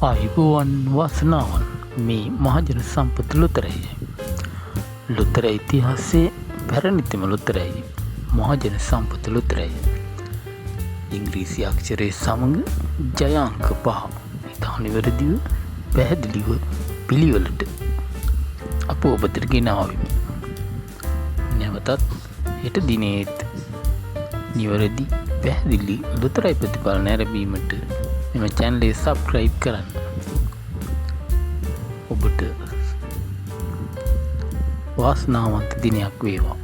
ආයුබෝවන් වාසනාවන් මේ මහජන සම්පත ලොතරැයි. ලොතර ඉතිහාසයේ පැරණිතම ලොතරැයි මහජන සම්පත ලොතරැයි. ඉංග්‍රීසි අක්ෂරයේ සමඟ ජයාංක 5 ඉතා නිවැරදිව පැහැදිලිව පිළිවෙලට අප ඔබට ගෙනාවෙමු. නැවතත් හෙට දිනේත් නිවැරදි පැහැදිලි ලොතරැයි ප්‍රතිඵල නැරඹීමට මෙම චැනලේ සබ්ස්ක්‍රයිබ් කරන්න. ඔබට වාසනාවන්ත දිනයක් වේවා.